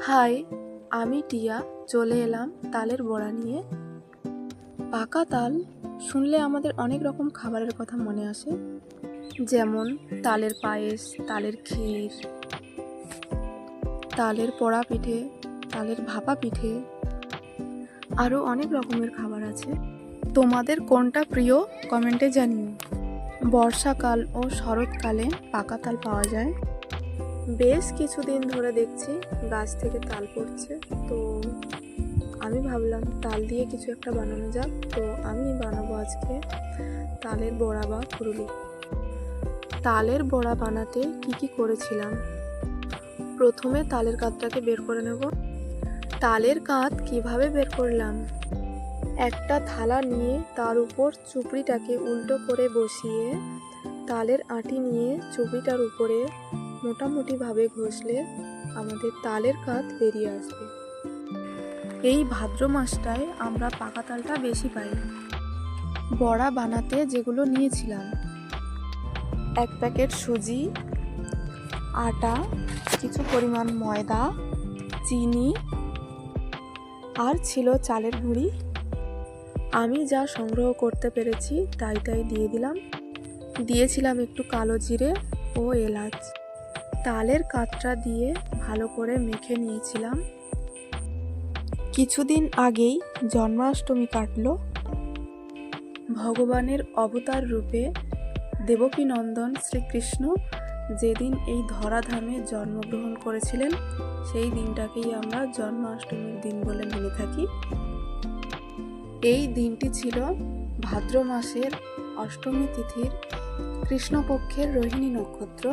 High, আমি টিয়া চলে এলাম তালের বড়া নিয়ে। পাকা তাল শুনলে আমাদের অনেক রকম খাবারের কথা মনে আসে, যেমন তালের পায়েস, তালের ক্ষীর, তালের পোড়া পিঠে, তালের ভাপা পিঠে, আরও অনেক রকমের খাবার আছে। তোমাদের কোনটা প্রিয় কমেন্টে জানিও। বর্ষাকাল ও শরৎকালে পাকা তাল পাওয়া যায়। বেশ কিছুদিন ধরে দেখছি গাছ থেকে তাল পড়ছে, তো আমি ভাবলাম তাল দিয়ে কিছু একটা বানানো যাক। তো আমি বানাবো আজকে তালের বড়া বা ফুরুলি। তালের বড়া বানাতে কি করেছিলাম, প্রথমে তালের কাতটাকে বের করে নেব। তালের কাত কিভাবে বের করলাম, একটা থালা নিয়ে তার উপর চুপড়িটাকে উল্টো করে বসিয়ে তালের আঁটি নিয়ে চুপড়িটার উপরে মোটামুটিভাবে ঘষলে আমাদের তালের কাত বেরিয়ে আসবে। এই ভাদ্র মাসটায় আমরা পাকা তালটা বেশি পাই। বড়া বানাতে যেগুলো নিয়েছিলাম, 1 প্যাকেট সুজি, আটা, কিছু পরিমাণ ময়দা, চিনি, আর ছিল চালের গুঁড়ি। আমি যা সংগ্রহ করতে পেরেছি তাই দিয়ে দিলাম। দিয়েছিলাম একটু কালো জিরে ও এলাচ। তালের কাতটা দিয়ে ভালো করে মেখে নিয়েছিলাম। কিছুদিন আগেই জন্মাষ্টমী কাটলো। ভগবানের অবতার রূপে দেবকীনন্দন শ্রীকৃষ্ণ যেদিন এই ধরাধামে জন্মগ্রহণ করেছিলেন, সেই দিনটাকেই আমরা জন্মাষ্টমীর দিন বলে মেনে থাকি। এই দিনটি ছিল ভাদ্র মাসের অষ্টমী তিথির কৃষ্ণপক্ষের রোহিণী নক্ষত্র।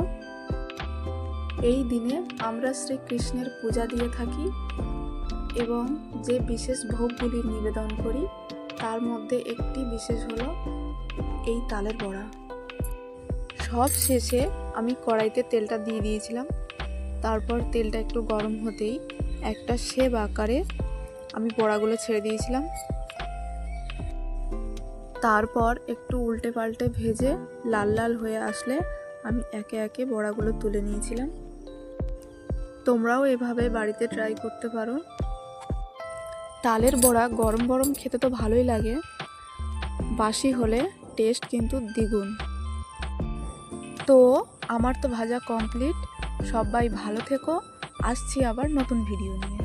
এই দিনে আমরা শ্রীকৃষ্ণের পূজা দিয়ে থাকি এবং যে বিশেষ ভোগগুলি নিবেদন করি তার মধ্যে একটি বিশেষ হলো এই তালের বড়া। সব শেষে আমি কড়াইতে তেলটা দিয়ে দিয়েছিলাম। তারপর তেলটা একটু গরম হতেই একটা শেপ আকারে আমি বড়াগুলো ছেড়ে দিয়েছিলাম। তারপর একটু উল্টে পাল্টে ভেজে লাল লাল হয়ে আসলে আমি একে একে বড়াগুলো তুলে নিয়েছিলাম। তোমরাও এভাবে বাড়িতে ট্রাই করতে পারো। তালের বড়া গরম গরম খেতে তো ভালোই লাগে, বাসি হলে টেস্ট কিন্তু দ্বিগুণ। তো আমার তো ভাজা কমপ্লিট। সবাই ভালো থেকো, আসছি আবার নতুন ভিডিও নিয়ে।